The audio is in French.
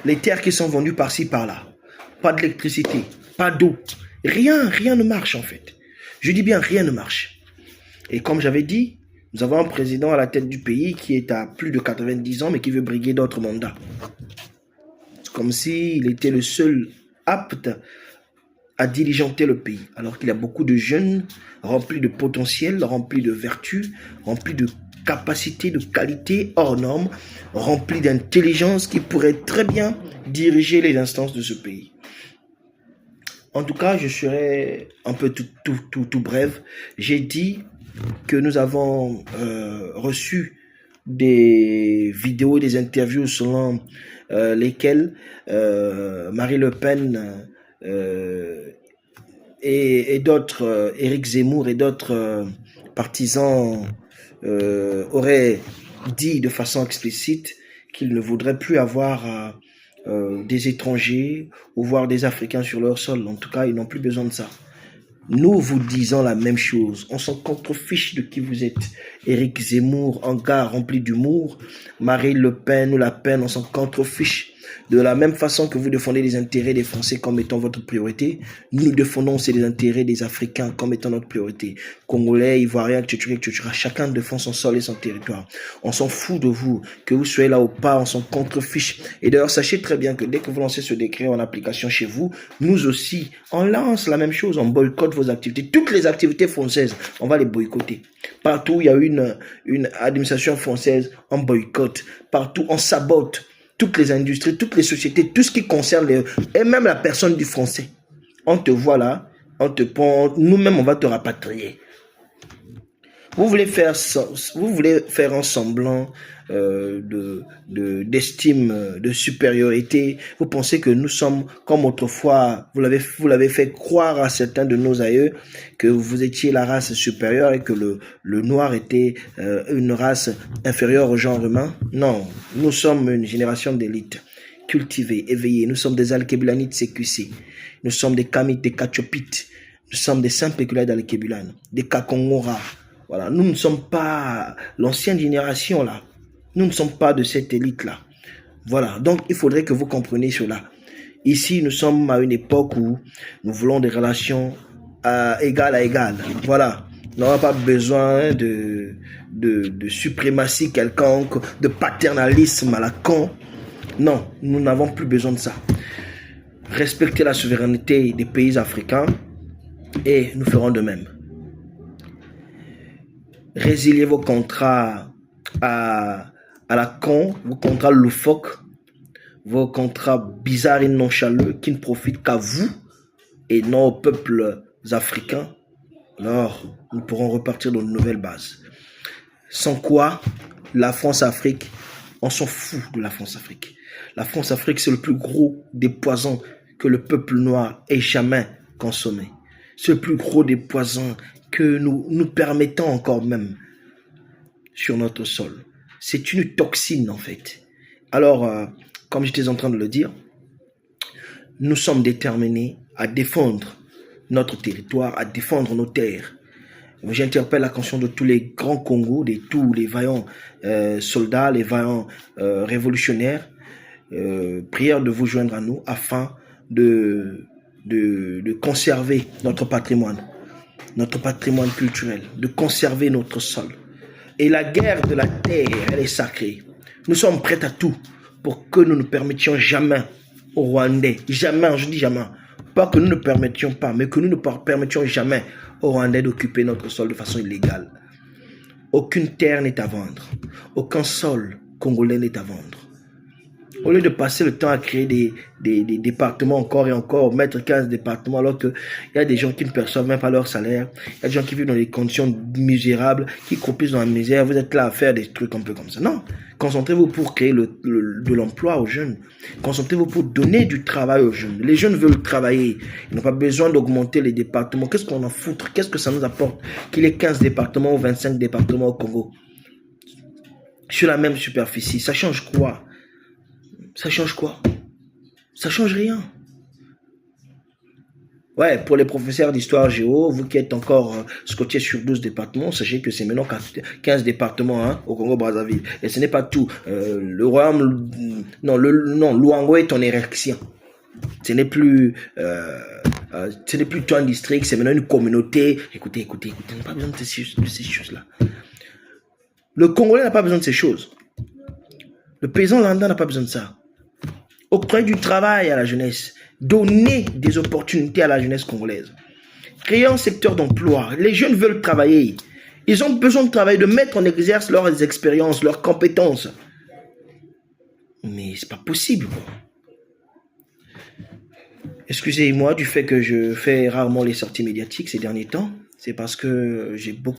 Les terres qui sont vendues par-ci, par-là. Pas d'électricité, pas d'eau. Rien ne marche en fait. Je dis bien rien ne marche. Et comme j'avais dit, nous avons un président à la tête du pays qui est à plus de 90 ans mais qui veut briguer d'autres mandats. C'est comme s'il était le seul apte à diligenter le pays. Alors qu'il y a beaucoup de jeunes remplis de potentiel, remplis de vertus, remplis de capacités, de qualités hors normes, remplis d'intelligence qui pourraient très bien diriger les instances de ce pays. En tout cas, je serai un peu tout bref. J'ai dit que nous avons reçu des vidéos, des interviews selon lesquelles Marie Le Pen et d'autres, Éric Zemmour et d'autres partisans auraient dit de façon explicite qu'ils ne voudraient plus avoir des étrangers ou voir des Africains sur leur sol. En tout cas, ils n'ont plus besoin de ça. Nous vous disons la même chose. On s'en contrefiche de qui vous êtes. Éric Zemmour, un gars rempli d'humour. Marie Le Pen ou La Pen, on s'en contrefiche. De la même façon que vous défendez les intérêts des Français comme étant votre priorité, nous défendons aussi les intérêts des Africains comme étant notre priorité. Congolais, Ivoiriens, etc. Chacun défend son sol et son territoire. On s'en fout de vous, que vous soyez là ou pas, on s'en contrefiche. Et d'ailleurs, sachez très bien que dès que vous lancez ce décret en application chez vous, nous aussi, on lance la même chose, on boycotte vos activités. Toutes les activités françaises, on va les boycotter. Partout où il y a une administration française, on boycotte. Partout, on sabote. Toutes les industries, toutes les sociétés, tout ce qui concerne et même la personne du français. On te voit là, on te prend, nous-mêmes on va te rapatrier. Vous voulez faire un semblant d'estime, de supériorité. Vous pensez que nous sommes comme autrefois. Vous l'avez fait croire à certains de nos aïeux que vous étiez la race supérieure et que le noir était une race inférieure au genre humain. Non, nous sommes une génération d'élite, cultivée, éveillée. Nous sommes des Alkebulanites CQC. Nous sommes des Kamites, des Kachopites. Nous sommes des simples éculaires d'Alkebulan, des Kakongora. Voilà, nous ne sommes pas l'ancienne génération là. Nous ne sommes pas de cette élite là. Voilà, donc il faudrait que vous compreniez cela. Ici, nous sommes à une époque où nous voulons des relations égal à égal. Voilà, nous n'avons pas besoin de suprématie quelconque, de paternalisme à la con. Non, nous n'avons plus besoin de ça. Respectez la souveraineté des pays africains et nous ferons de même. Résiliez vos contrats à la con, vos contrats loufoques, vos contrats bizarres et nonchaleux qui ne profitent qu'à vous et non aux peuples africains. Alors, nous pourrons repartir dans de nouvelles bases. Sans quoi, la France-Afrique, on s'en fout de la France-Afrique. La France-Afrique, c'est le plus gros des poisons que le peuple noir ait jamais consommé. C'est le plus gros des poisons que nous permettons encore même sur notre sol. C'est une toxine en fait. Alors, comme j'étais en train de le dire, nous sommes déterminés à défendre notre territoire, à défendre nos terres. J'interpelle l'attention de tous les grands Congos, de tous les vaillants soldats, les vaillants révolutionnaires. Prière de vous joindre à nous afin de conserver notre patrimoine culturel, de conserver notre sol. Et la guerre de la terre, elle est sacrée. Nous sommes prêts à tout pour que nous ne permettions jamais aux Rwandais, jamais, je dis jamais, pas que nous ne permettions pas, mais que nous ne permettions jamais aux Rwandais d'occuper notre sol de façon illégale. Aucune terre n'est à vendre, aucun sol congolais n'est à vendre. Au lieu de passer le temps à créer des départements encore et encore, mettre 15 départements alors qu'il y a des gens qui ne perçoivent même pas leur salaire, il y a des gens qui vivent dans des conditions misérables, qui croupissent dans la misère, vous êtes là à faire des trucs un peu comme ça. Non, concentrez-vous pour créer de l'emploi aux jeunes. Concentrez-vous pour donner du travail aux jeunes. Les jeunes veulent travailler, ils n'ont pas besoin d'augmenter les départements. Qu'est-ce qu'on en foutre? Qu'est-ce que ça nous apporte qu'il y ait 15 départements ou 25 départements au Congo? Sur la même superficie, ça change quoi? Ça change quoi? Ça change rien. Ouais, pour les professeurs d'histoire géo, vous qui êtes encore scotchés sur 12 départements, sachez que c'est maintenant 15 départements hein, au Congo-Brazzaville. Et ce n'est pas tout. Le royaume, non, Luango est en érection. Ce n'est plus, un district, c'est maintenant une communauté. Écoutez, on n'a pas besoin de ces choses-là. Le Congolais n'a pas besoin de ces choses. Le paysan lambda n'a pas besoin de ça. Octroyer du travail à la jeunesse, donner des opportunités à la jeunesse congolaise, créer un secteur d'emploi. Les jeunes veulent travailler. Ils ont besoin de travailler, de mettre en exerce leurs expériences, leurs compétences. Mais c'est pas possible. Excusez-moi du fait que je fais rarement les sorties médiatiques ces derniers temps. C'est parce que j'ai beaucoup